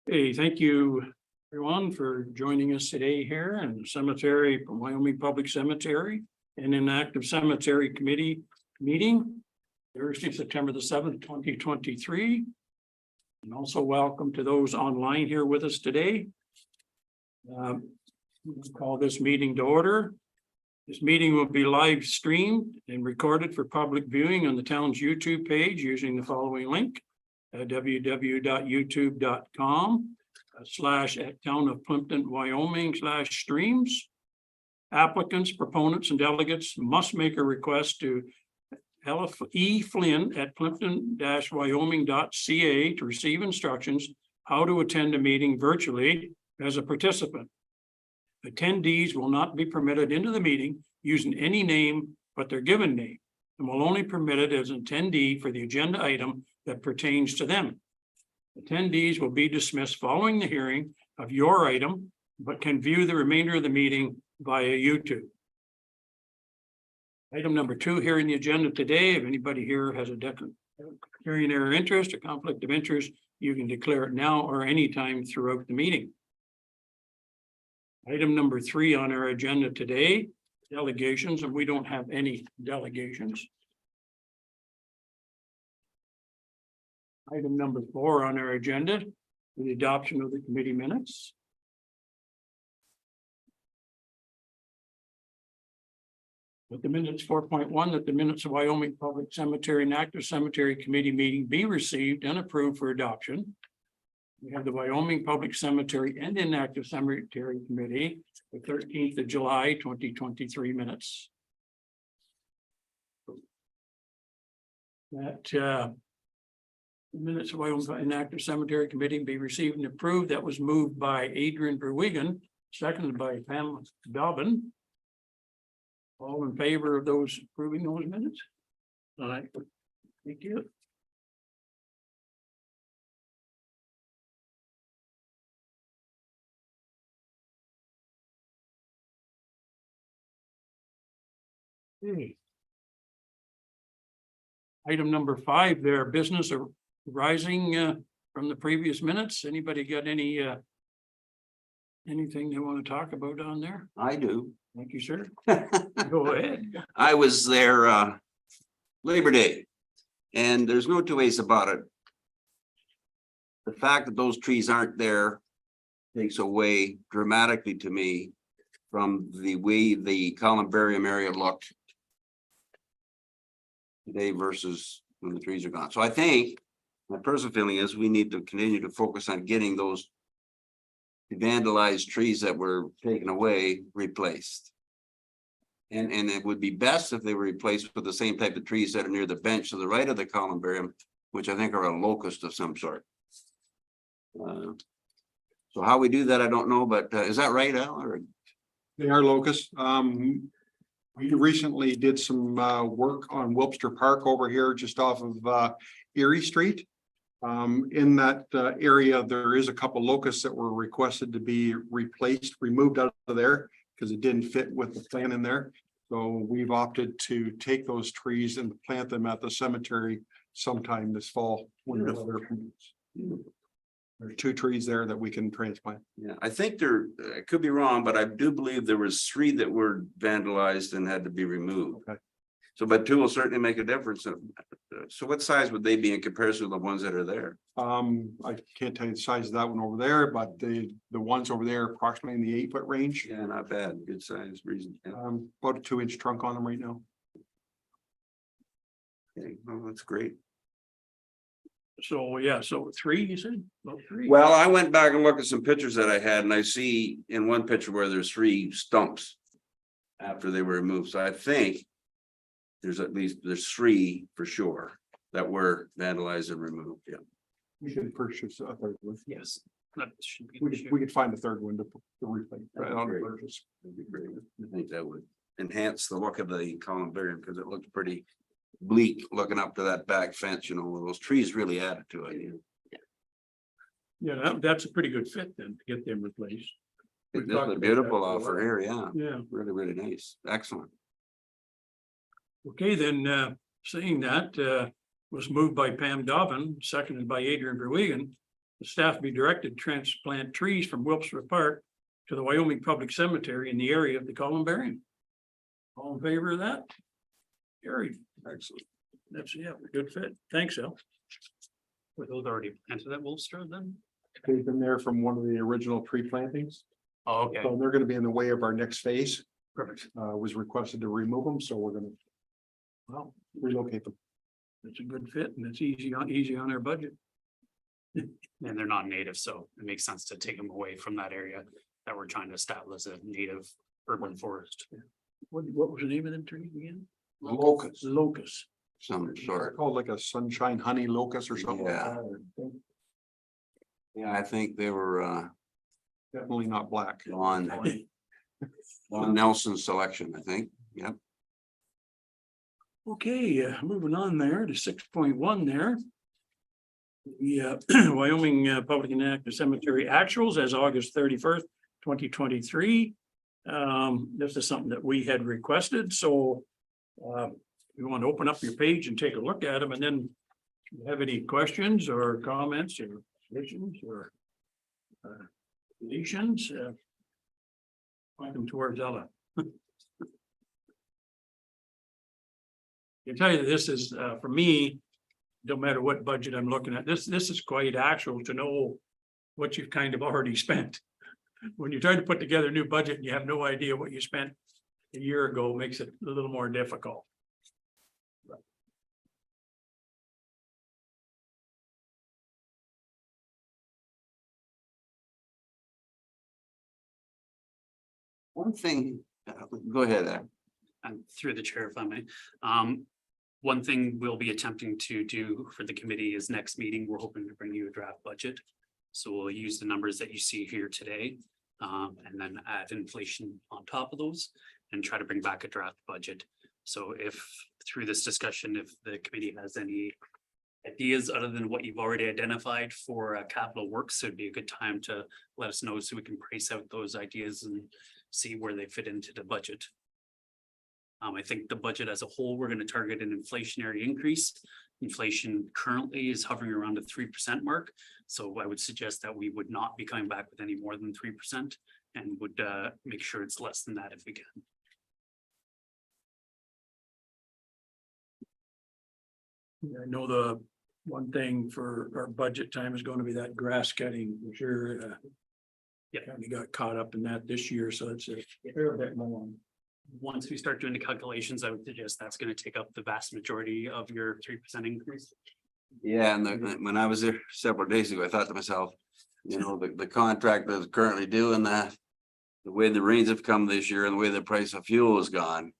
Hey, thank you everyone for joining us today here in the cemetery, Wyoming Public Cemetery and Inactive Cemetery Committee meeting Thursday, September the 7th, 2023. And also welcome to those online here with us today. We'll call this meeting to order. This meeting will be live streamed and recorded for public viewing on the town's YouTube page using the following link. www.youtube.com/town-of-Plympton-Wyoming/streams. Applicants, proponents, and delegates must make a request to E. Flynn at Plympton-Wyoming.ca to receive instructions how to attend a meeting virtually as a participant. Attendees will not be permitted into the meeting using any name but their given name, and will only permitted as an attendee for the agenda item that pertains to them. Attendees will be dismissed following the hearing of your item, but can view the remainder of the meeting via YouTube. Item number 2 here in the agenda today, if anybody here has a declaring their interest or conflict of interest, you can declare it now or anytime throughout the meeting. Item number 3 on our agenda today, delegations, and we don't have any delegations. Item number 4 on our agenda, the adoption of the committee minutes. With the minutes 4.1, that the minutes of Wyoming Public Cemetery and Active Cemetery Committee meeting be received and approved for adoption. We have the Wyoming Public Cemetery and Inactive Cemetery Committee, the 13th of July, 2023 minutes. That minutes of Wyoming Inactive Cemetery Committee be received and approved. That was moved by Adrian Berwigan, seconded by Pam Dobbin. All in favor of those approving those minutes? All right, thank you. Okay. Item number 5, there business arising from the previous minutes. Anybody got any anything they want to talk about on there? I do. Thank you, sir. Go ahead. I was there Labor Day, and there's no two ways about it. The fact that those trees aren't there takes away dramatically to me from the way the columbarium area looked today versus when the trees are gone. So I think my personal feeling is we need to continue to focus on getting those vandalized trees that were taken away replaced. And it would be best if they were replaced with the same type of trees that are near the bench to the right of the columbarium, which I think are a locust of some sort. So how we do that, I don't know, but is that right, Al? Or? They are locusts. We recently did some work on Wilpster Park over here, just off of Erie Street. In that area, there is a couple locusts that were requested to be removed out of there because it didn't fit with the plan in there. So we've opted to take those trees and plant them at the cemetery sometime this fall when the weather permits. There are 2 trees there that we can transplant. Yeah, I think I could be wrong, but I do believe there was 3 that were vandalized and had to be removed. Okay. So, but 2 will certainly make a difference. So what size would they be in comparison to the ones that are there? I can't tell you the size of that one over there, but the ones over there approximately in the 8-foot range. Yeah, not bad. Good size reason. Yeah. About a 2-inch trunk on them right now. Okay, well, that's great. So yeah, so 3, you said? About 3. Well, I went back and looked at some pictures that I had, and I see in one picture where there's 3 stumps after they were removed. So I think there's 3 for sure that were vandalized and removed. Yeah. We should purchase a 3rd one. Yes. That should be We could find a 3rd one to replace. That'd be great. That'd be great. I think that would enhance the look of the columbarium because it looked pretty bleak looking up to that back fence, you know, those trees really added to it. Yeah, that's a pretty good fit then to get them replaced. It's just beautiful offer here. Yeah. Yeah. Really, really nice. Excellent. Okay, then saying that was moved by Pam Dobbin, seconded by Adrian Berwigan. the staff be directed to transplant trees from Wilkesboro Park to the Wyoming Public Cemetery in the area of the columbarium. All in favor of that? Carried. Excellent. That's, yeah, a good fit. Thanks, Al. Were those already planted at Wolfster then? They've been there from one of the original tree plantings. Oh, okay, So they're gonna be in the way of our next phase. perfect. Was requested to remove them, so we're gonna Well, relocate them. it's a good fit and it's easy on our budget. And they're not native, so it makes sense to take them away from that area that we're trying to establish a native urban forest. What was the name of them trees again? Locust, Locust. some sort. Called like a sunshine honey locust or something. Yeah. Yeah, I think they were Definitely not black. on Nelson's selection, I think. Yep. Okay, moving on there to 6.1 there. The Wyoming Public and Active Cemetery actuals as August 31st, 2023. This is something that we had requested, so you want to open up your page and take a look at them, and then if you have any questions or comments or additions or deletions, point them towards Ella. I can tell you that this is, for me, no matter what budget I'm looking at, this is quite actual to know what you've kind of already spent. When you try to put together a new budget and you have no idea what you spent a year ago, makes it a little more difficult. One thing, go ahead, Ed. And through the chair, if I may. One thing we'll be attempting to do for the committee is next meeting, we're hoping to bring you a draft budget. So we'll use the numbers that you see here today, and then add inflation on top of those and try to bring back a draft budget. So if through this discussion, if the committee has any ideas other than what you've already identified for capital works, it'd be a good time to let us know so we can price out those ideas and see where they fit into the budget. I think the budget as a whole, we're going to target an inflationary increase. Inflation currently is hovering around the 3% mark. So I would suggest that we would not be coming back with any more than 3% and would make sure it's less than that if we can. I know the one thing for our budget time is going to be that grass cutting, for sure. Yeah. We got caught up in that this year, so it's a fair bit more. Once we start doing the calculations, I would suggest that's going to take up the vast majority of your 3% increase. Yeah, and when I was there several days ago, I thought to myself, you know, the contract that's currently doing that. The way the rains have come this year and the way the price of fuel has gone.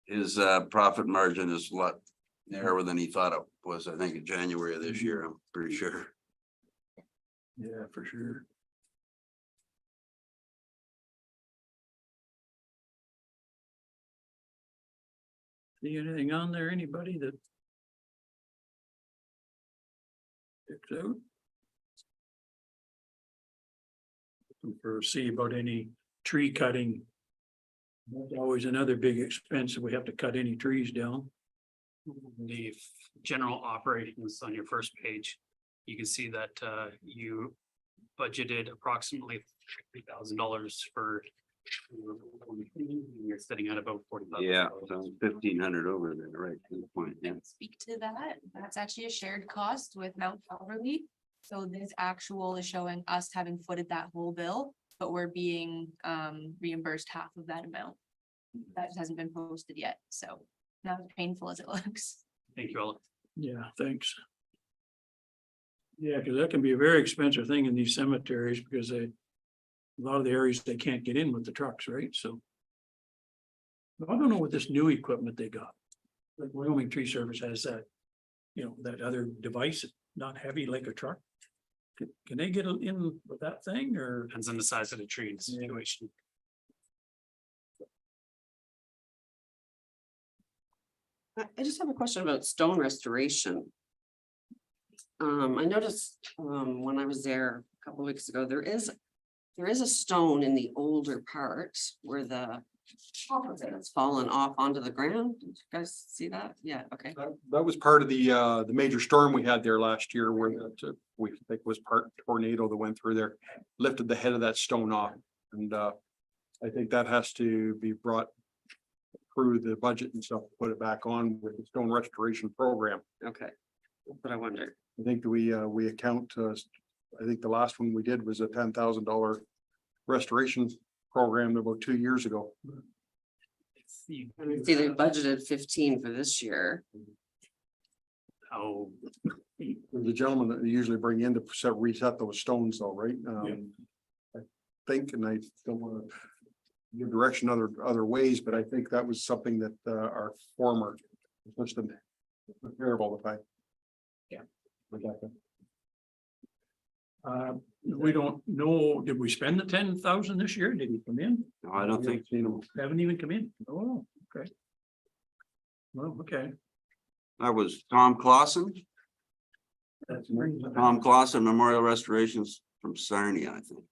His profit margin is a lot narrower than he thought it was, I think, in January of this year, I'm pretty sure. Yeah, for sure. See anything on there, anybody that sticks out? Looking for see about any tree cutting. That's always another big expense if we have to cut any trees down. The general operations on your first page, you can see that you budgeted approximately $3,000 for. You're sitting at about 45. Yeah, so 1,500 over there, right, to the point, yeah. Speak to that. That's actually a shared cost with Mount Calverley. So this actual is showing us having footed that whole bill, but we're being reimbursed half of that amount. That just hasn't been posted yet, so not as painful as it looks. Thank you all. Yeah, thanks. Yeah, because that can be a very expensive thing in these cemeteries because a lot of the areas they can't get in with the trucks, right? So. I don't know what this new equipment they got. Like Wyoming Tree Service has that, you know, that other device, not heavy like a truck. Can they get in with that thing or? Depends on the size of the tree and the Yeah. situation. I just have a question about stone restoration. I noticed, when I was there a couple of weeks ago, there is a stone in the older part where the Half of it has fallen off onto the ground. Did you guys see that? Yeah, okay. That was part of the major storm we had there last year where we think was part tornado that went through there, lifted the head of that stone off. And I think that has to be brought through the budget and stuff, put it back on with the stone restoration program. Okay. But I wonder. I think we account, I think the last one we did was a $10,000 restoration program about 2 years ago. You- See, they budgeted 15 for this year. Oh, The gentleman that they usually bring in to reset those stones though, right? I think, and I don't want to give direction other ways, but I think that was something that our former assistant took care of all the time. Yeah. Rebecca. We don't know, did we spend the 10,000 this year? Did he come in? No, I don't think, Seen them. Haven't even come in. Oh, okay. Well, okay. that was Tom Clausen, That's Tom Clausen Memorial Restorations from Sarnia, I think.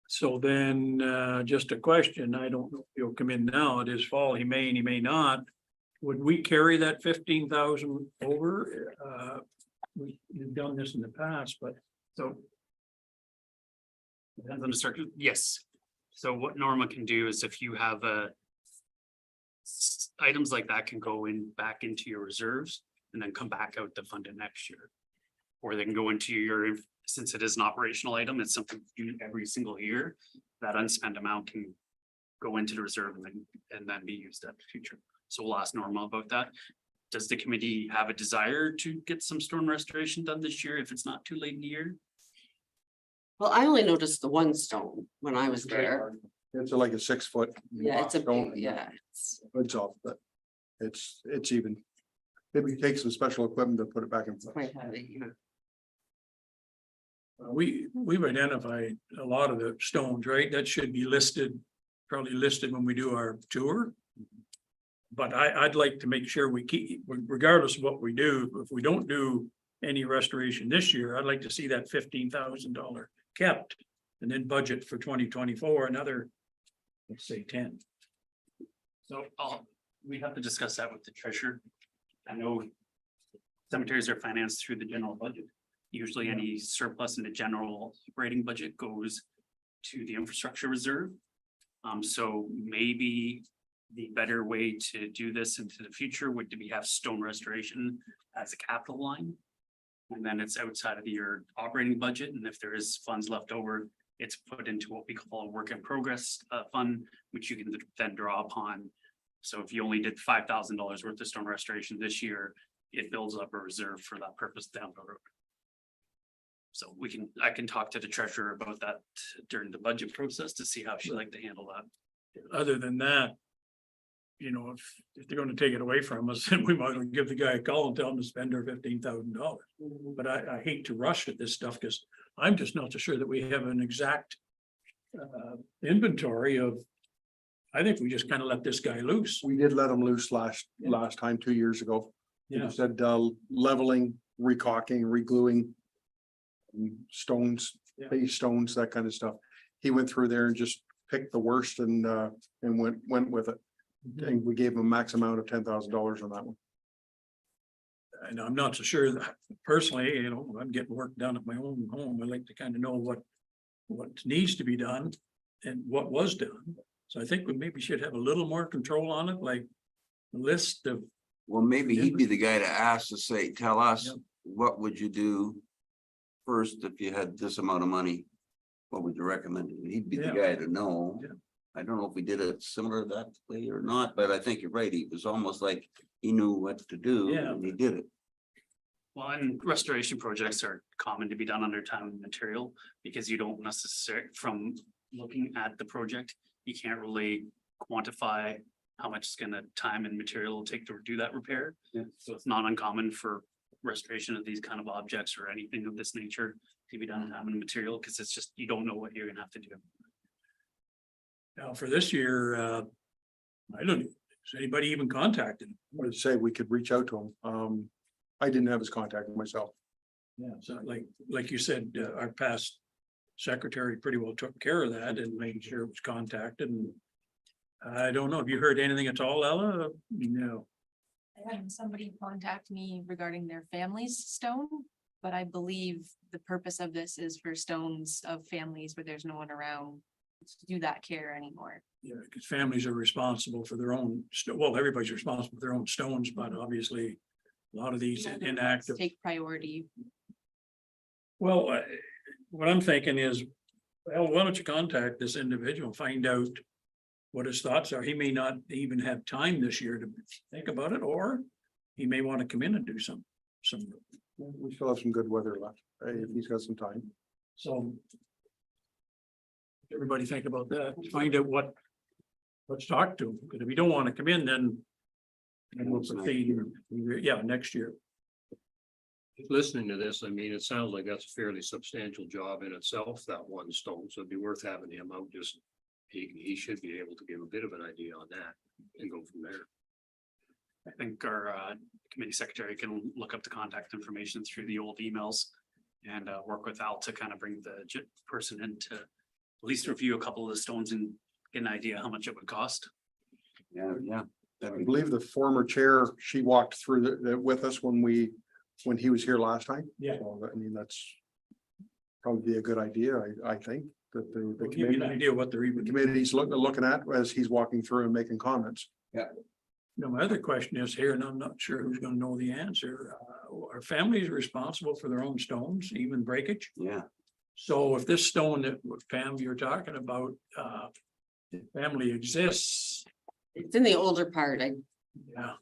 So then, just a question, I don't know if he'll come in now, it is fall, he may and he may not. Would we carry that 15,000 over? We've done this in the past, but so. Depends on the circuit, yes. So what Norma can do is if you have items like that can go in back into your reserves and then come back out to fund it next year. Or they can go into your, since it is an operational item, it's something you do every single year, that unspent amount can go into the reserve and then be used at the future. So we'll ask Norma about that. Does the committee have a desire to get some stone restoration done this year if it's not too late in the year? Well, I only noticed the one stone when I was there. It's like a 6 foot. Yeah, it's a stone. big, yeah. It's It's off, but it's even. Maybe you take some special equipment to put it back in. place. quite heavy, yeah. we've identified a lot of the stones, right? That should be listed, probably listed when we do our tour. But I'd like to make sure we keep, regardless of what we do, if we don't do any restoration this year, I'd like to see that $15,000 kept. And then budget for 2024, another, let's say 10. So we have to discuss that with the treasurer. I know cemeteries are financed through the general budget. Usually any surplus in the general operating budget goes to the infrastructure reserve. So maybe the better way to do this into the future would to be have stone restoration as a capital line. And then it's outside of your operating budget, and if there is funds left over, it's put into what we call a work in progress fund, which you can then draw upon. So if you only did $5,000 worth of stone restoration this year, it builds up a reserve for that purpose down the road. So I can talk to the treasurer about that during the budget process to see how she'd like to handle that. Other than that, you know, if they're gonna take it away from us, then we might as well give the guy a call and tell him to spend our $15,000. But I hate to rush at this stuff because I'm just not so sure that we have an exact inventory of. I think we just kind of let this guy loose. We did let them loose last time, 2 years ago. Yeah. You said leveling, recocking, regluing. Stones, Yeah. base stones, that kind of stuff. He went through there and just picked the worst and went with it. And we gave him a max amount of $10,000 on that one. And I'm not so sure that personally, you know, I'm getting work done at my own home. I like to kind of know what needs to be done and what was done. So I think we maybe should have a little more control on it, like a list of, Well, maybe he'd be the guy to ask to say, tell us, Yep. what would you do first if you had this amount of money? What would you recommend? He'd be the Yeah. guy to know. Yeah. I don't know if we did it similar that way or not, but I think you're right. He was almost like he knew what to do Yeah. and he did it. Well, and restoration projects are common to be done under time and material because you don't necessarily, from looking at the project, you can't really quantify how much it's gonna time and material take to do that repair. Yeah. So it's not uncommon for restoration of these kind of objects or anything of this nature to be done in time and material, because it's just, you don't know what you're gonna have to do. now for this year, I don't, has anybody even contacted him? I would say we could reach out to him. I didn't have his contact myself. Yeah, so like you said, our past secretary pretty well took care of that and made sure it was contacted and. I don't know. Have you heard anything at all, Ella? No. I had somebody contact me regarding their family's stone, but I believe the purpose of this is for stones of families where there's no one around to do that care anymore. Yeah, because families are responsible for their own, well, everybody's responsible for their own stones, but obviously. A lot of these inactive. Take priority. Well, what I'm thinking is, well, why don't you contact this individual, find out. What his thoughts are. He may not even have time this year to think about it, or he may want to come in and do some. We still have some good weather left, if he's got some time. So. Everybody think about that, find out what. Let's talk to him, because if you don't want to come in, then. And we'll proceed, yeah, next year. Just listening to this, I mean, it sounds like that's a fairly substantial job in itself, that one stone, so it'd be worth having him out just. He should be able to give a bit of an idea on that and go from there. I think our committee secretary can look up the contact information through the old emails. And work with Al to kind of bring the person in to at least review a couple of the stones and get an idea how much it would cost. Yeah, yeah. I believe the former chair, she walked through with us when he was here last time. Yeah. So, I mean, that's probably a good idea, I think, that the We'll give you an committee, idea what they're even. committee's looking at as he's walking through and making comments. Now, my other question is here, and I'm not sure who's gonna know the answer. Are families responsible for their own stones, even breakage? Yeah, So if this stone that Pam you're talking about, the family exists, It's in the older part. yeah,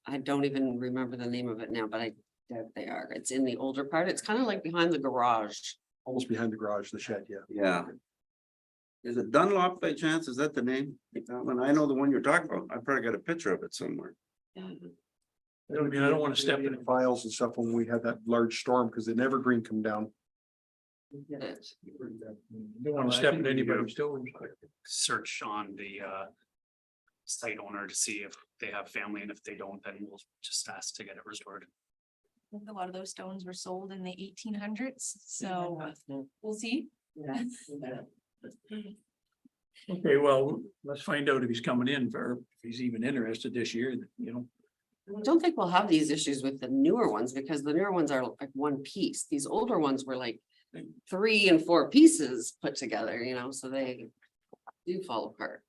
I don't even remember the name of it now, but I doubt they are. It's in the older part. It's kind of like behind the garage. Almost behind the garage, the shed, yeah. yeah. Is it Dunlop by chance? Is that the name? That one? I know the one you're talking about. I probably got a picture of it somewhere. I mean, I don't wanna step in. Files and stuff when we had that large storm, because the evergreen come down. Did it. Don't wanna step in anybody's toes. Search on the site owner to see if they have family, and if they don't, then we'll just ask to get it restored. I think a lot of those stones were sold in the 1800s, so we'll see. Okay, well, let's find out if he's coming in for, if he's even interested this year, you know. I don't think we'll have these issues with the newer ones because the newer ones are like one piece. These older ones were like 3 and 4 pieces put together, so they do fall apart.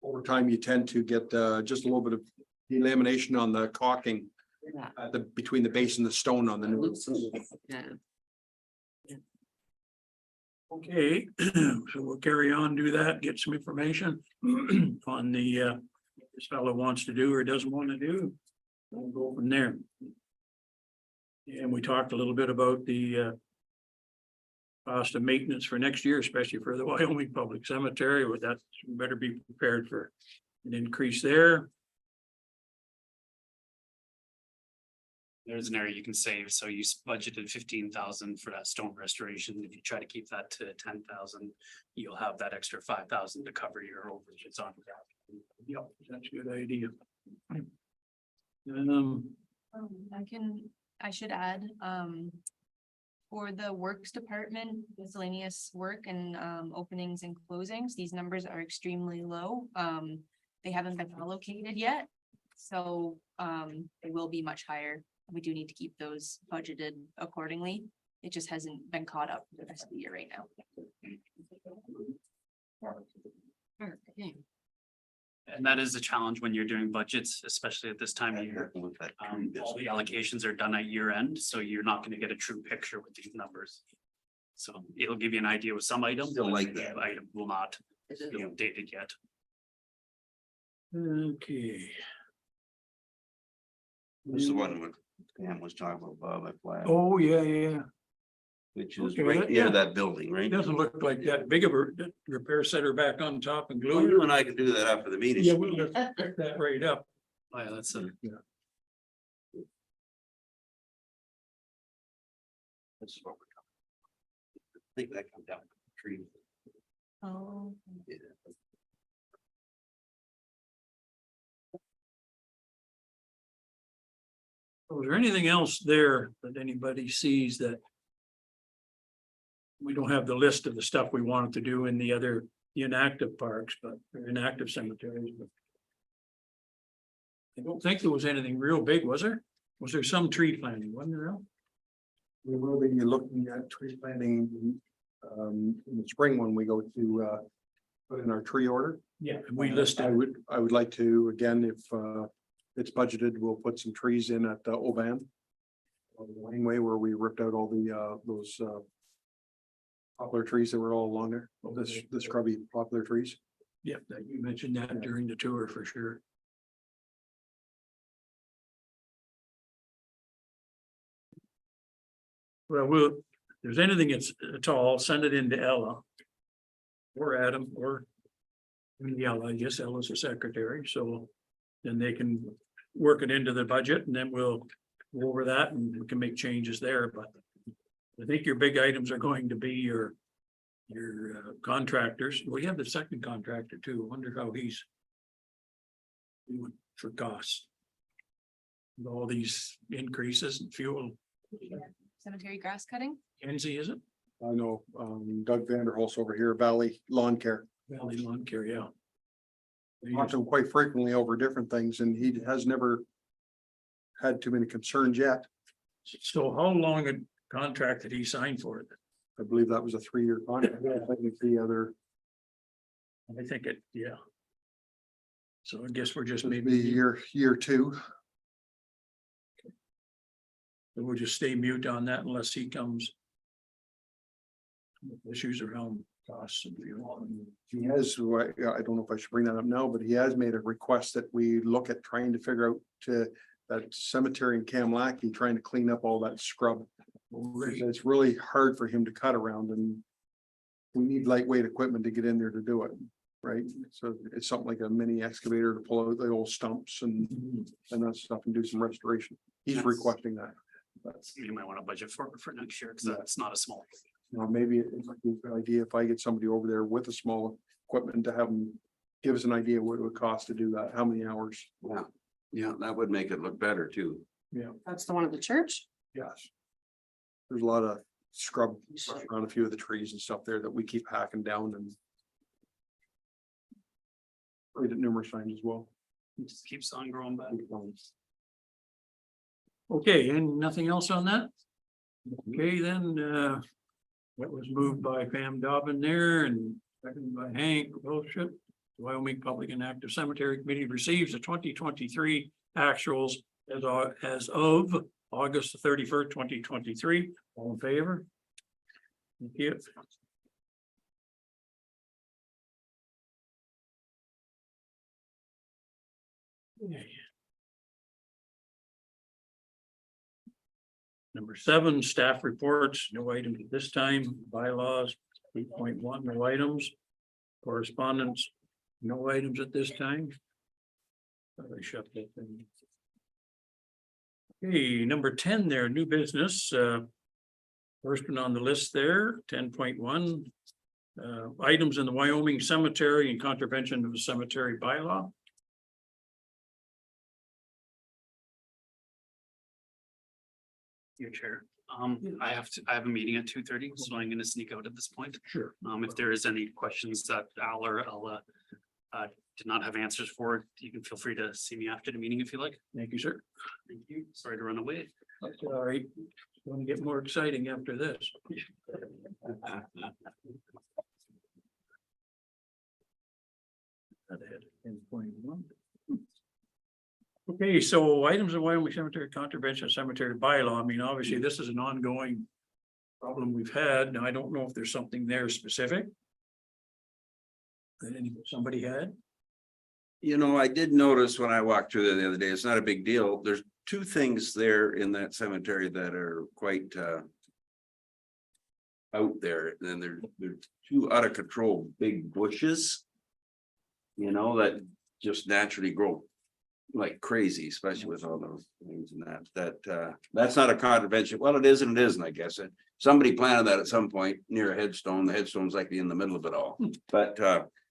Over time, you tend to get just a little bit of delamination on the caulking Yeah. between the base and the stone on the new. Yeah. Okay, so we'll carry on, do that, get some information on the this fellow wants to do or doesn't want to do. We'll go from there. And we talked a little bit about the cost of maintenance for next year, especially for the Wyoming Public Cemetery, with that better be prepared for an increase there. There's an area you can save, so you budgeted 15,000 for that stone restoration. If you try to keep that to 10,000, you'll have that extra 5,000 to cover your overages on that. Yep, that's a good idea. I should add, for the works department, miscellaneous work and openings and closings, these numbers are extremely low. They haven't been allocated yet, so they will be much higher. We do need to keep those budgeted accordingly. It just hasn't been caught up for the rest of the year right now. And that is a challenge when you're doing budgets, especially at this time of year. All the allocations are done at year end, so you're not gonna get a true picture with these numbers. So it'll give you an idea with some items. Still like but that. the Item will not be updated yet. Okay. This is the one what Pam was talking about, Bob, Oh, yeah. which is Okay, right yeah. near that building, right? It doesn't look like that big of a repair center back on top and Well, you glue. and I can do that after the meeting. Yeah, we'll just pick that right up. Oh, yeah, that's a. This is what we're talking. I think that comes down the tree. Oh. Yeah. Was there anything else there that anybody sees that we don't have the list of the stuff we wanted to do in the other, the inactive parks, but or inactive cemeteries, but. I don't think there was anything real big, was there? Was there some tree planting, wasn't there? Al? We will be looking at tree planting in the spring when we go to put in our tree order. Yeah, we listed. I would like to, again, if it's budgeted, we'll put some trees in at Oban. On the laneway where we ripped out all the those poplar trees that were all along there, the scrubby poplar trees. Yeah, that you mentioned that during the tour for sure. Well, if there's anything at all, send it in to Ella. Or Adam, or. Ella, I guess Ella's the secretary, so then they can work it into the budget and then we'll go over that and we can make changes there, but. I think your big items are going to be your contractors. We have the second contractor too. I wonder how he's doing for costs. With all these increases in fuel. Cemetery grass cutting. Kenzie, is it? I know Doug Vanderholz over here, Valley Lawn Care. Valley Lawn Care, yeah. Talked to him quite frequently over different things and he has never had too many concerns yet. So how long a contract did he sign for it? I believe that was a 3-year contract. I think the other, I think it, yeah. So I guess we're just maybe maybe, year 2. we'll just stay mute on that unless he comes. With issues around costs and fuel. He has, I don't know if I should bring that up now, but he has made a request that we look at trying to figure out that cemetery in Kamlaki, trying to clean up all that scrub. It's really hard for him to cut around and we need lightweight equipment to get in there to do it, right? So it's something like a mini excavator to pull out the old stumps and that stuff and do some restoration. He's Yes. requesting that. That's, you might want to budget for next year, because that's not a small. You know, maybe it might be a good idea if I get somebody over there with a small equipment to have them give us an idea what it would cost to do that, how many hours. Yeah, that would make it look better too. That's the one at the church? Yes. There's a lot of scrub around a few of the trees and stuff there that we keep hacking down and. Read it numerous times as well. It just keeps on growing back. Okay, and nothing else on that? Okay, then, that was moved by Pam Dobbin there and seconded by Hank Wilshire. Wyoming Public and Active Cemetery Committee receives the 2023 actuals as of August 31st, 2023. All in favor? Thank you. Okay. Number 7, staff reports, no items at this time. Bylaws, 8.1, no items. Correspondence, no items at this time. I shut that thing. Okay, number 10 there, new business. First one on the list there, 10.1. Items in the Wyoming cemetery and contravention of the cemetery bylaw. Your chair. I have a meeting at 2:30, so I'm gonna sneak out at this point. Sure. If there is any questions that Al or Ella did not have answers for, you can feel free to see me after the meeting if you like. Thank you, sir. Thank you. Sorry to run away. That's all right. It's going to get more exciting after this. That had 10.1. Okay, so items of Wyoming Cemetery contravention cemetery bylaw. I mean, obviously, this is an ongoing problem we've had. Now, I don't know if there's something there specific that somebody had. You know, I did notice when I walked through there the other day, it's not a big deal. There's 2 things there in that cemetery that are quite out there. Then they're 2 out of control big bushes. You know, that just naturally grow like crazy, especially with all those things and that's not a contravention. Well, it is and it isn't, I guess. Somebody planted that at some point near a headstone. The headstone's likely in the middle of it all, but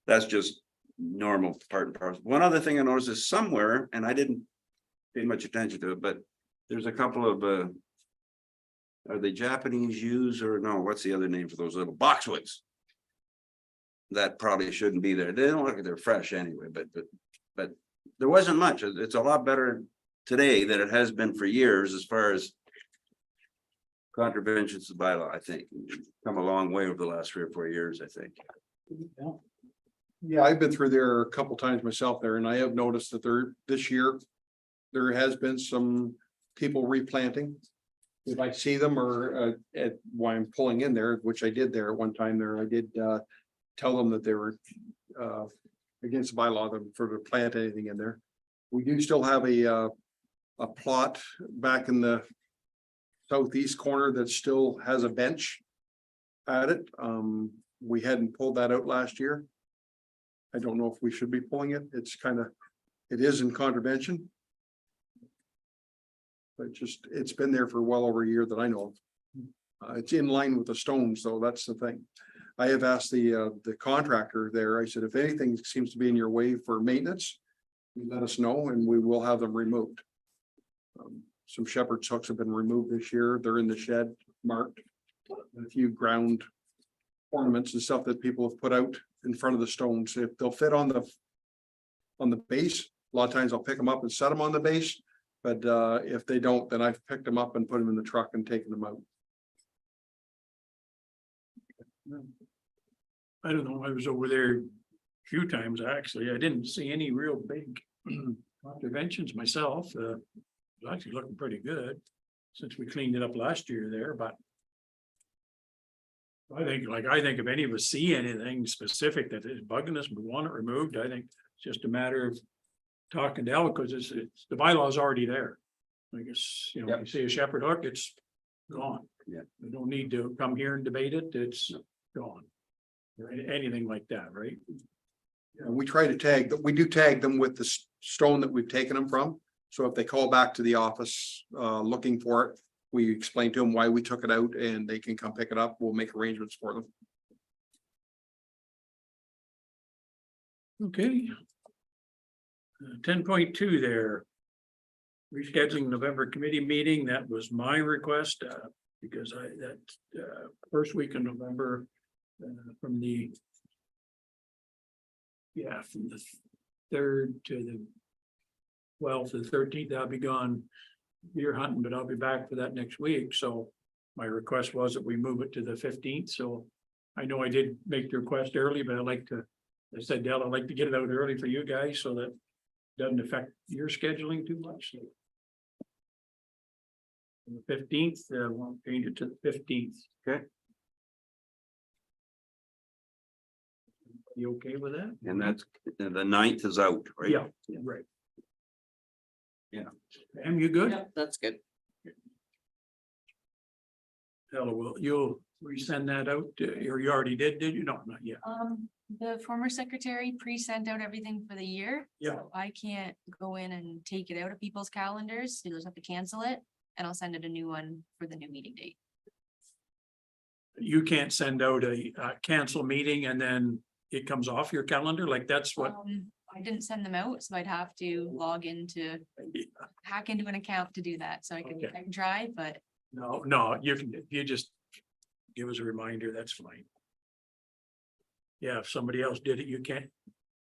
that's just normal part and parcel. One other thing I noticed is somewhere, and I didn't pay much attention to it, but there's a couple of are they Japanese yews or no, what's the other name for those little boxwoods? That probably shouldn't be there. They don't look like they're fresh anyway, but there wasn't much. It's a lot better today than it has been for years as far as contraventions to bylaw, I think. Come a long way over the last 3 or 4 years, I think. Yeah, I've been through there a couple times myself there, and I have noticed that this year, there has been some people replanting. If I see them or while I'm pulling in there, which I did there at one time there, I did tell them that they were against the bylaw to plant anything in there. We do still have a plot back in the southeast corner that still has a bench at it. We hadn't pulled that out last year. I don't know if we should be pulling it. It is in contravention. But it's been there for well over a year that I know of. It's in line with the stones, though, that's the thing. I have asked the contractor there, I said, if anything seems to be in your way for maintenance, let us know and we will have them removed. Some shepherd's hooks have been removed this year. They're in the shed marked. A few ground ornaments and stuff that people have put out in front of the stones. If they'll fit on the base, a lot of times I'll pick them up and set them on the base. But if they don't, then I've picked them up and put them in the truck and taken them out. I don't know, I was over there a few times, actually. I didn't see any real big contraventions myself. It was actually looking pretty good since we cleaned it up last year there, but I think if any of us see anything specific that is bugging us, we want it removed, I think it's just a matter of talking to Al, because it's the bylaw is already there. I guess, you Yep. you see a shepherd hook, it's gone. Yeah. We don't need to come here and debate it, it's gone. Or anything like that, right? And we try to we do tag them with the stone that we've taken them from. So if they call back to the office looking for it, we explain to them why we took it out and they can come pick it up. We'll make arrangements for them. Okay. 10.2 there. Rescheduling November committee meeting, that was my request, because first week in November, from the 3rd to the 12th to the 13th, I'll be gone deer hunting, but I'll be back for that next week, so my request was that we move it to the 15th, so I know I did make the request early, but I said, Dale, I'd like to get it out early for you guys, so that doesn't affect your scheduling too much. So the 15th, we'll change it to the 15th. Okay. You okay with that? And that's, and the 9th is out, right? Yeah, right. Yeah. Am you good? Yep, that's good. Hello, you'll resend that out, or you already did you? No, not yet. The former secretary pre-sent out everything for the year. Yeah. So I can't go in and take it out of people's calendars. You just have to cancel it and I'll send it a new one for the new meeting date. You can't send out a cancel meeting and then it comes off your calendar, like that's what. I didn't send them out, so I'd have to log into, hack into an account to do that. So I can try, but No, you can, if you just give us a reminder, that's fine. Yeah, if somebody else did it, you can't,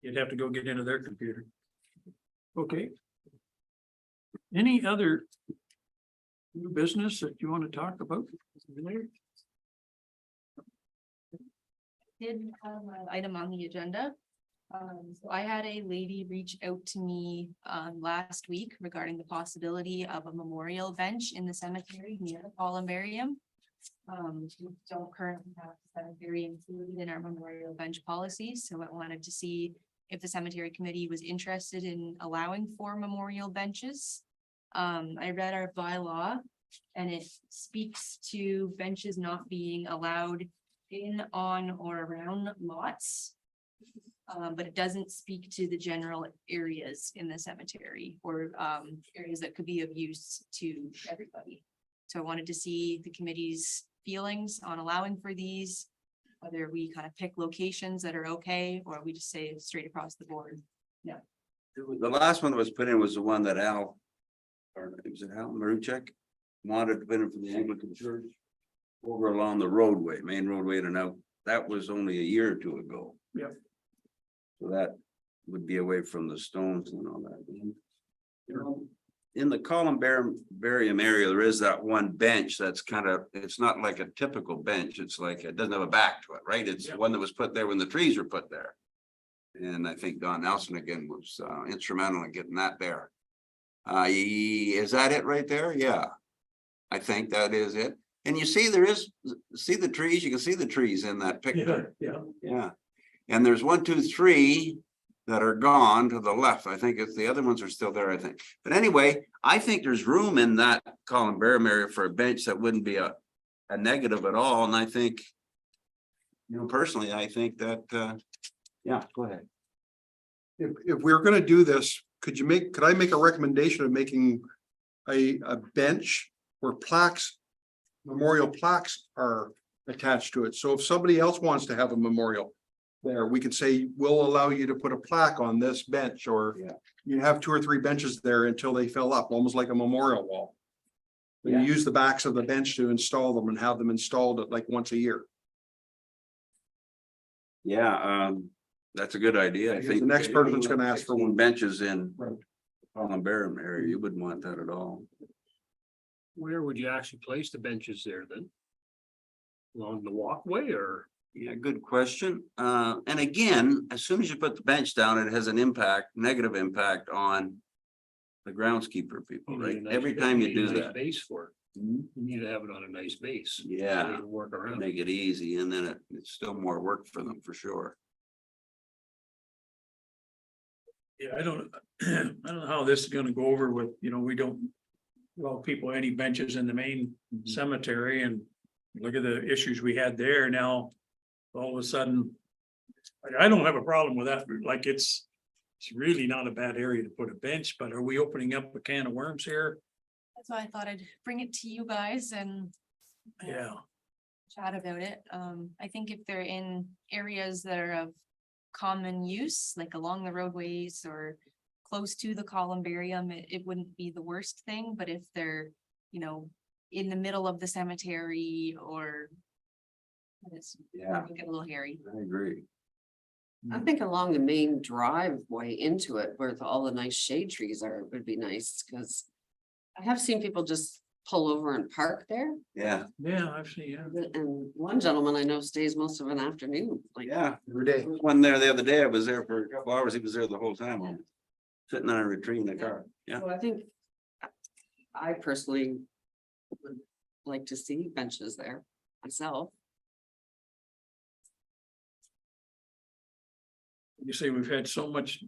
you'd have to go get into their computer. Okay. Any other new business that you want to talk about? did have an item on the agenda. So I had a lady reach out to me last week regarding the possibility of a memorial bench in the cemetery near the columbarium. We don't currently have the cemetery included in our memorial bench policy, so I wanted to see if the cemetery committee was interested in allowing for memorial benches. I read our bylaw and it speaks to benches not being allowed in, on, or around lots. But it doesn't speak to the general areas in the cemetery or areas that could be of use to everybody. So I wanted to see the committee's feelings on allowing for these, whether we kind of pick locations that are okay, or we just say straight across the board. Yeah. The last one that was put in was the one that Al, or was it Al Maruchek? wanted to put in for the Anglican church over along the roadway, main roadway to now, that was only a year or two ago. Yep. So that would be away from the stones and all that. You know, in the columbarium area, there is that one bench that's kind of, it's not like a typical bench. It's like, it doesn't have a back to it, right? It's Yep. one that was put there when the trees were put there. And I think Don Nelson again was instrumental in getting that there. Is that it right there? Yeah. I think that is it. And you see, see the trees, you can see the trees in that picture. Yeah. Yeah. And there's 1, 2, 3 that are gone to the left. I think it's the other ones are still there, I think. But anyway, I think there's room in that columbarium area for a bench that wouldn't be a negative at all. And I think, you know, personally, I think that, yeah, go ahead. If we're gonna do this, could I make a recommendation of making a bench where memorial plaques are attached to it? So if somebody else wants to have a memorial there, we could say, we'll allow you to put a plaque on this bench, or Yeah. you have 2 or 3 benches there until they fill up, almost like a memorial wall. You use the backs of the bench to install them and have them installed at like once a year. Yeah, that's a good idea. I Because think the next person's gonna ask for 16 one. benches in Right. columbarium area. You wouldn't want that at all. Where would you actually place the benches there then? Along the walkway or? Yeah, good question. And again, as soon as you put the bench down, it has an negative impact on the groundskeeper people, You need right? a nice- Every time you need a do nice that. Base for it. You need to have it on a nice base. Yeah. To work around. Make it easy, and then it's still more work for them, for sure. Yeah, I don't know how this is gonna go over with, you know, we don't. Well, people, any benches in the main cemetery, and look at the issues we had there now. All of a sudden. I don't have a problem with that, like it's really not a bad area to put a bench, but are we opening up a can of worms here? That's why I thought I'd bring it to you guys and. Yeah, Chat about it. I think if they're in areas that are of common use, like along the roadways or close to the columbarium, it wouldn't be the worst thing, but if they're, you know, in the middle of the cemetery or. It's Yeah, get a little hairy. I agree. I think along the main driveway into it where all the nice shade trees are would be nice, because I have seen people just pull over and park there. Yeah, I've seen, yeah. And one gentleman I know stays most of an afternoon, like. yeah. Every day. There was one there the other day. I was there for a couple hours. He was there the whole time. Sitting on a retreat in the car. Yeah. So I think I personally would like to see benches there myself. You say we've had so much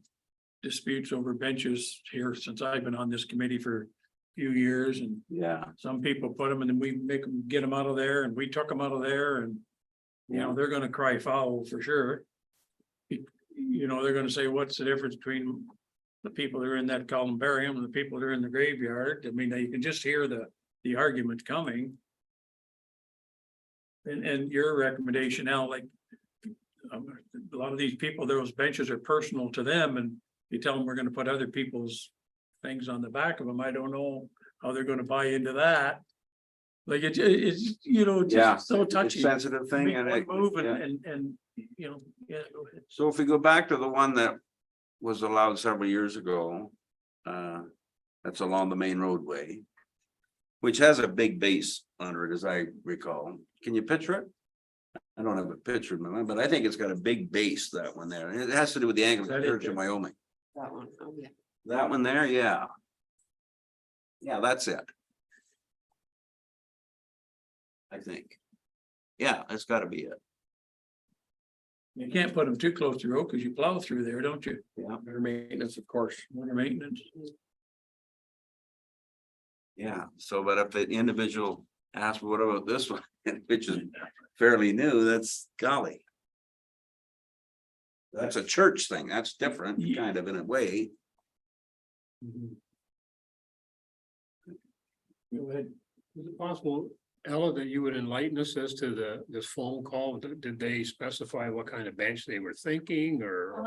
disputes over benches here since I've been on this committee for a few years, and Yeah. some people put them and then we make them, get them out of there, and we took them out of there, and you know, they're gonna cry foul for sure. You know, they're gonna say, what's the difference between the people that are in that columbarium and the people that are in the graveyard? I mean, you can just hear the argument coming. And your recommendation now, like, a lot of these people, those benches are personal to them, and you tell them we're gonna put other people's things on the back of them. I don't know how they're gonna buy into that. Like it's, you know, Yeah. just so It's a touchy. sensitive thing. Make And one it- move yeah. and, you know, yeah, go ahead. So if we go back to the one that was allowed several years ago, that's along the main roadway, which has a big base under it, as I recall. Can you picture it? I don't have a picture in my mind, but I think it's got a big base, that one there. And it has to do with the Anglican That is Church in big. Wyoming. That one, oh yeah. That one there, yeah. Yeah, that's it. I think. Yeah, that's gotta be it. You can't put them too close to the road because you plow through there, don't you? Yeah. Better maintenance, of course. Winter maintenance. Yeah, so but if the individual asks, what about this one, which is fairly new, that's golly. That's a church thing, that's different, Yeah. kind of in a way. Go ahead. Is it possible, Ella, that you would enlighten us as to this phone call? Did they specify what kind of bench they were thinking or?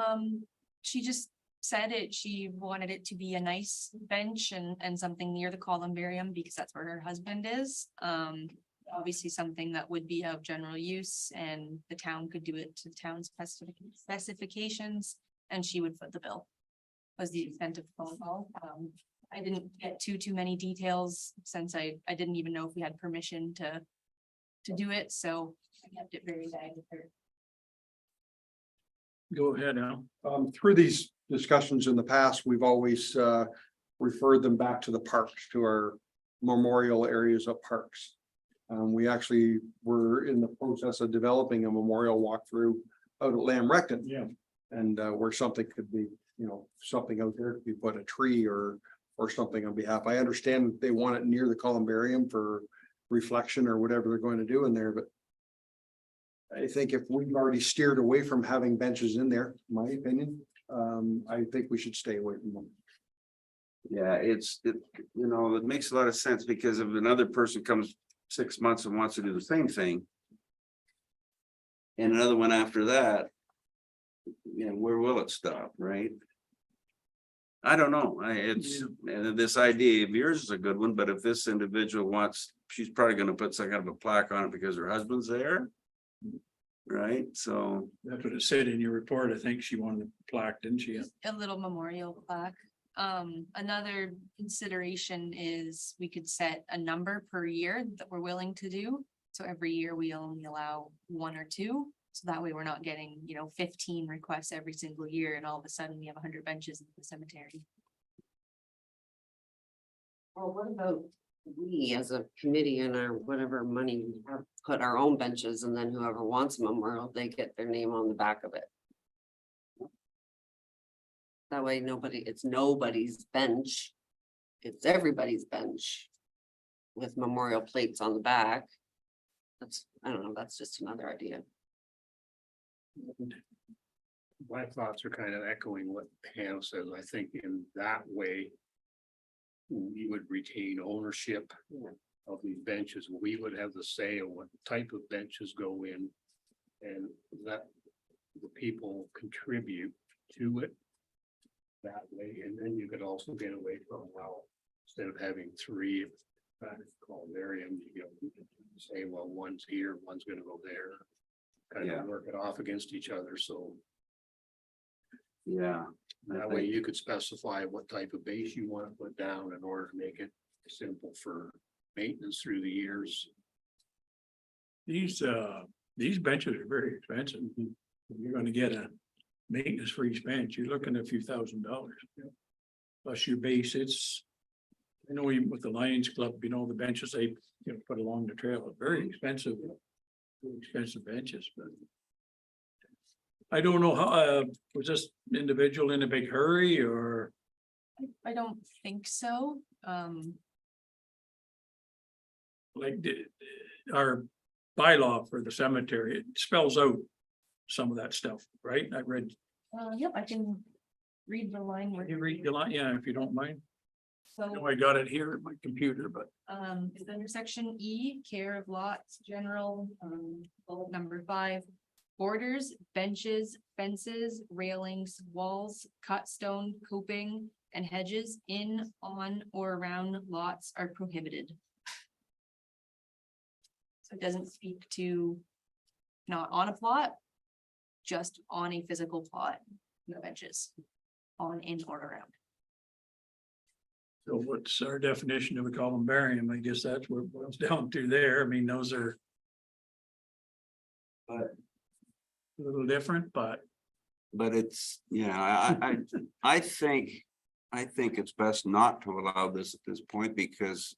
She just said it, she wanted it to be a nice bench and something near the columbarium because that's where her husband is. Obviously something that would be of general use and the town could do it to the town's specifications and she would foot the bill. Was the extent of the phone call. I didn't get too many details since I didn't even know if we had permission to do it, so I kept it very vague with her. Go ahead, Al. Through these discussions in the past, we've always referred them back to the parks, to our memorial areas of parks. We actually were in the process of developing a memorial walkthrough out at Lamb Recton. Yeah. And where something could be, something out there, could be put a tree or something on behalf. I understand they want it near the columbarium for reflection or whatever they're going to do in there, but I think if we've already steered away from having benches in there, in my opinion, I think we should stay away from them. Yeah, it makes a lot of sense because if another person comes 6 months and wants to do the same thing. And another one after that. Where will it stop, right? I don't know, and this idea of yours is a good one, but if this individual wants, she's probably gonna put some kind of a plaque on it because her husband's there. Right, so. That's what it said in your report. I think she wanted a plaque, didn't she? A little memorial plaque. Another consideration is we could set a number per year that we're willing to do. So every year we only allow 1 or 2. So that way we're not getting, 15 requests every single year and all of a sudden we have 100 benches in the cemetery. Well, what about we as a committee and our whatever money we have, put our own benches and then whoever wants a memorial, they get their name on the back of it. That way it's nobody's bench. It's everybody's bench. With memorial plates on the back. I don't know, that's just another idea. My thoughts are kind of echoing what Pam says. I think in that way. We would retain ownership of these benches. We would have the say of what type of benches go in. And that the people contribute to it. That way, and then you could also get away from, well, instead of having 3. Columbarium, you say, well, one's here, one's gonna go there. Kind of work it off against each other, so. Yeah. That way you could specify what type of base you want to put down in order to make it simple for maintenance through the years. These benches are very expensive. You're gonna get a maintenance for each bench. You're looking at a few $1,000. Plus your base, I know even with the Lions Club, the benches they put along the trail are very expensive benches, but. I don't know how, was this individual in a big hurry or? I don't think so. Like our bylaw for the cemetery, it spells out some of that stuff, right? I read. Yep, I can read the line. where- You read the line, yeah, if you don't mind. I know So, I got it here at my computer, but it's under section E, care of lots, general, bullet number 5. Borders, benches, fences, railings, walls, cut stone, coping, and hedges in, on, or around lots are prohibited. So it doesn't speak to not on a plot, just on a physical plot, no benches, on, in, or around. so what's our definition of a columbarium? I guess that's what it boils down to there. I mean, those are. But- A little different, but it's, I think it's best not to allow this at this point because.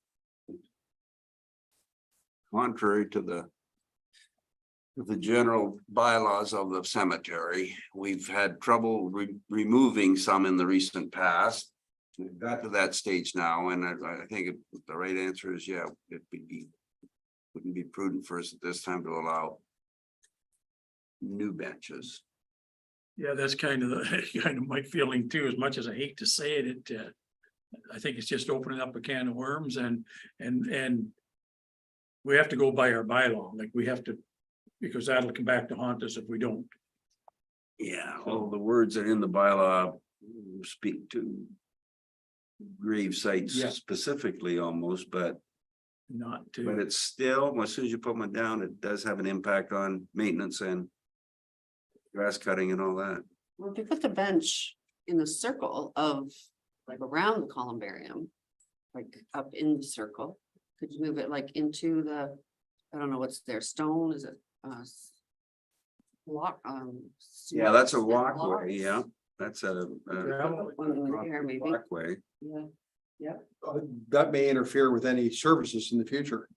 Contrary to the general bylaws of the cemetery, we've had trouble removing some in the recent past. We've got to that stage now, and I think the right answer is, it wouldn't be prudent for us at this time to allow new benches. yeah, that's kind of my feeling too, as much as I hate to say it, I think it's just opening up a can of worms and we have to go by our bylaw, like we have to, because that'll come back to haunt us if we don't. Yeah, well, the words are in the bylaw speak to grave sites Yeah. specifically almost, but Not but to, it's still, as soon as you put one down, it does have an impact on maintenance and grass cutting and all that. Well, if you put the bench in the circle of, like around the columbarium, like up in the circle, could you move it like into the, I don't know what's there, stone, is it, block, Yeah, that's a cement walkway, blocks? yeah, that's a. Gravel. One in there, maybe. Walkway. Yeah, That may interfere with any services in the future.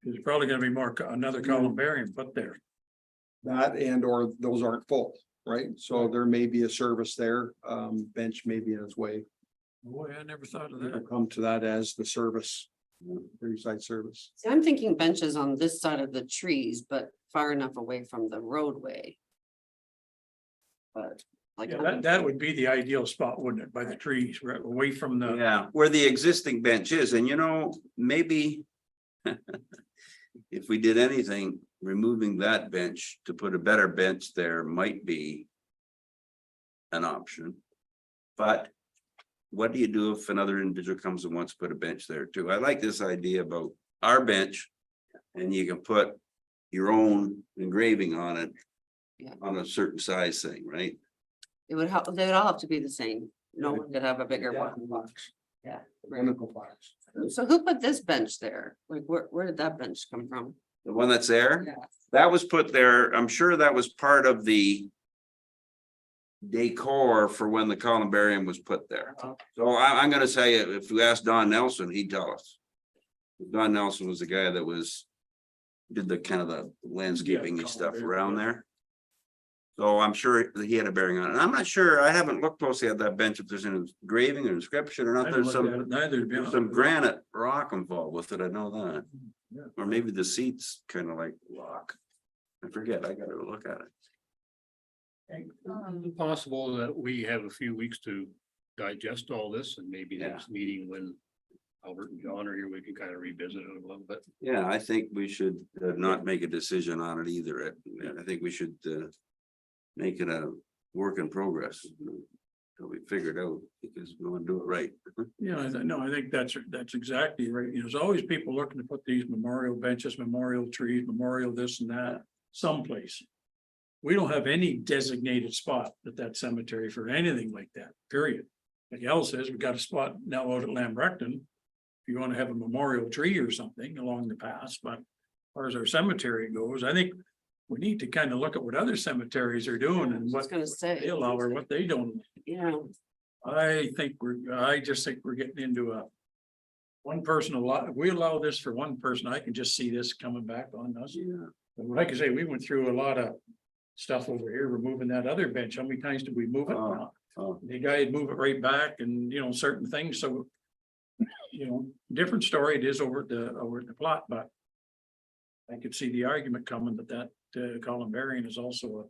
there's probably gonna be more, another columbarium put there. That and or those aren't full, right? So there may be a service there, bench may be in its way. Boy, I never thought of It'll that. come to that as the service, side service. see, I'm thinking benches on this side of the trees, but far enough away from the roadway. But like. Yeah, that would be the ideal spot, wouldn't it, by the trees, right away from the, Yeah, where the existing bench is, and you know, maybe. If we did anything, removing that bench to put a better bench there might be. An option. But. What do you do if another individual comes and wants to put a bench there too? I like this idea about our bench. And you can put your own engraving on it. Yeah. On a certain size thing, right? It would help, they would all have to be the same. No one could have a bigger one. Yeah. Identical box. So who put this bench there? Like, where did that bench come from? The one that's there. That was put there, I'm sure that was part of the. Decor for when the columbarium was put there. So I'm gonna say, if you ask Don Nelson, he'd tell us. Don Nelson was the guy that was. Did the kind of the landscaping and stuff around there. So I'm sure that he had a bearing on it. And I'm not sure, I haven't looked closely at that bench if there's any engraving or inscription or I not. don't There's look at some. it neither, to be There's honest some with you. granite rock involved with it, I know that. Yeah. Or maybe the seats kind of like rock. I forget, I gotta look at it. Is it possible that we have a few weeks to digest all this and maybe Yeah. next meeting when Albert and John are here, we can kind of revisit it a little bit. Yeah, I think we should not make a decision on it either. I think we should make it a work in progress. Till we figure it out, because we want to do it right. Yeah, no, I think that's exactly right. You know, there's always people looking to put these memorial benches, memorial trees, memorial this and that someplace. We don't have any designated spot at that cemetery for anything like that, period. Like Al says, we've got a spot now out at Lambrecton. If you want to have a memorial tree or something along the path, but as far as our cemetery goes, I think we need to kind of look at what other cemeteries are doing and I was what gonna say. they allow or what they don't. Yeah, I just think we're getting into a. One person a lot, if we allow this for one person, I can just see this coming back on us. Yeah. But like I say, we went through a lot of stuff over here, removing that other bench. How many times did we move it? Oh. The guy would move it right back and, you know, certain things, so. You know, different story it is over at the plot, but. I could see the argument coming that columbarium is also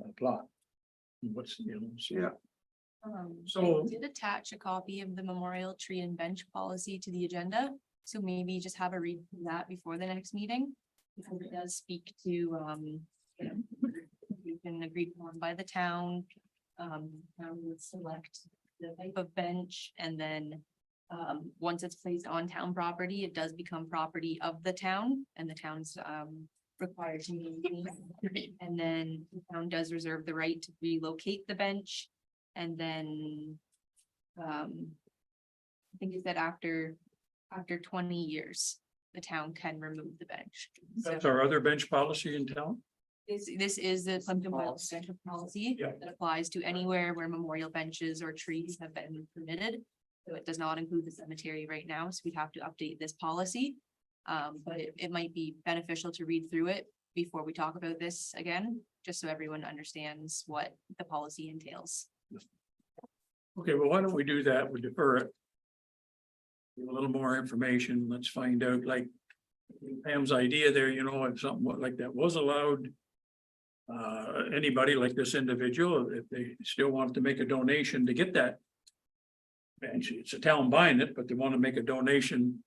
a plot. What's, you know, so. Yeah. So- I did attach a copy of the memorial tree and bench policy to the agenda, so maybe just have a read through that before the next meeting. Because it does speak to, you know, you've been agreed upon by the town. Town would select the type of bench and then. Once it's placed on town property, it does become property of the town and the town's required to maintain. And then the town does reserve the right to relocate the bench. And then, I think it said after 20 years, the town can remove the bench. That's So our other bench policy in town? this is the Plympton-Wyoming bench policy Yeah. that applies to anywhere where memorial benches or trees have been permitted. So it does not include the cemetery right now, so we'd have to update this policy. But it might be beneficial to read through it before we talk about this again, just so everyone understands what the policy entails. Okay, well, why don't we do that? We defer it. Give a little more information. Let's find out, like Pam's idea there, you know, if something like that was allowed. Anybody like this individual, if they still want to make a donation to get that. bench, it's a town buying it, but they want to make a donation.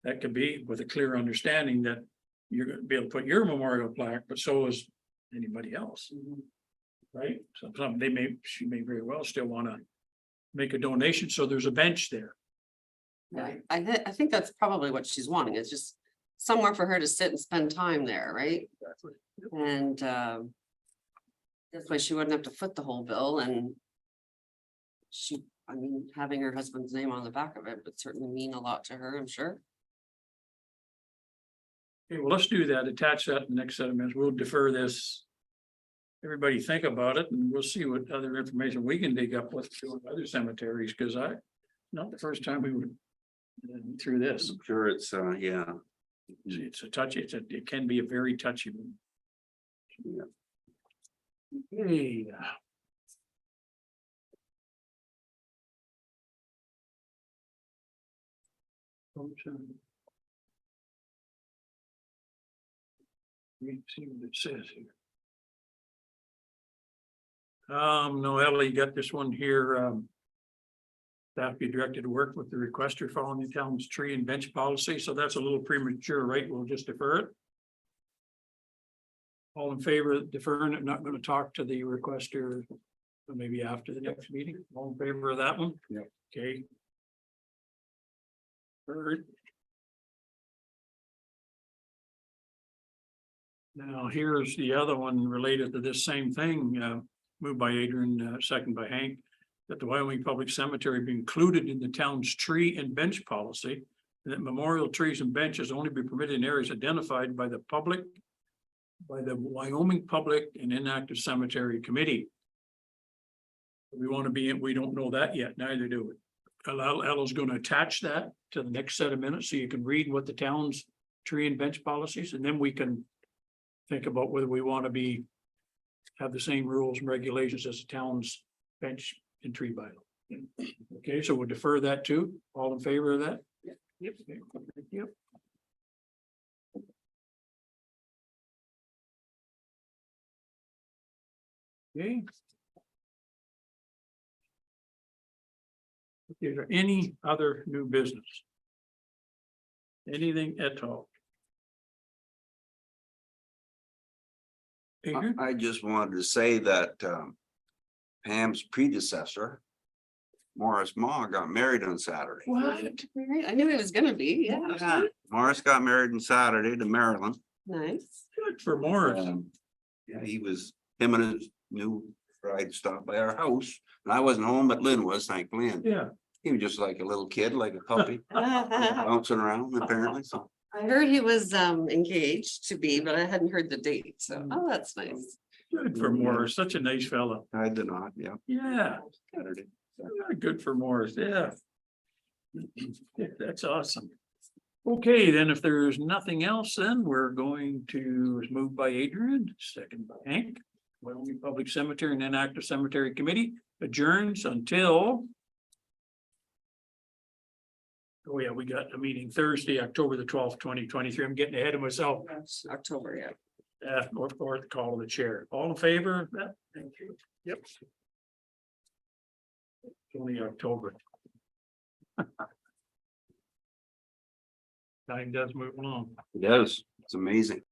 That could be with a clear understanding that you're gonna be able to put your memorial plaque, but so is anybody else. right? Some, she may very well still wanna make a donation, so there's a bench there. Right, I think that's probably what she's wanting, it's just somewhere for her to sit and spend time there, right? And this way she wouldn't have to foot the whole bill and she, I mean, having her husband's name on the back of it would certainly mean a lot to her, I'm sure. Okay, well, let's do that, attach that in the next set of minutes, we'll defer this. Everybody think about it and we'll see what other information we can dig up with other cemeteries, cause not the first time we were through this. I'm sure it's, yeah. It's a touchy, it can be a very touchy one. Hey. We see what it says here. No, Ellie, you got this one here, staff be directed to work with the requester following the town's tree and bench policy, so that's a little premature, right? We'll just defer it. All in favor of deferring it, not gonna talk to the requester, maybe after the next meeting, all in favor of that one? Yeah. Okay. Third. Now, here's the other one related to this same thing, moved by Adrian, second by Hank. That the Wyoming Public Cemetery be included in the town's tree and bench policy. And that memorial trees and benches only be permitted in areas identified by the public. By the Wyoming Public and Inactive Cemetery Committee. We want to be, we don't know that yet, neither do we. Ella's going to attach that to the next set of minutes, so you can read what the town's tree and bench policies, and then we can. Think about whether we want to have the same rules and regulations as the town's bench and tree bylaw. Okay, so we'll defer that too. All in favor of that? Yep. Yep. Okay. Is there any other new business? Anything at all? Adrian? I just wanted to say that Pam's predecessor, Morris Ma, got married on Saturday. What? Right, I knew it was gonna be, yeah, Yeah, Morris got married on Saturday to Marilyn. nice. Good for Morris. Yeah, him and his new bride stopped by our house, and I wasn't home, but Lynn was, thankfully, and Yeah. he was just like a little kid, like a puppy, I bouncing around apparently, so. heard he was engaged to be, but I hadn't heard the date, so, oh, that's nice. Good for Morris. Such a nice fella. I did not, yeah. Yeah. Saturday. Yeah, good for Morris. Yeah. That's awesome. Okay, then if there's nothing else, then we're going to move by Adrian, second by Hank. Wyoming Public Cemetery and Inactive Cemetery Committee adjourns until. Oh, yeah, we got a meeting Thursday, October the 12th, 2023. I'm getting ahead of myself. That's October, yeah. Or the call of the chair. All in favor of that? Thank you. Yep. It's only October. Time does move along. It is, it's amazing.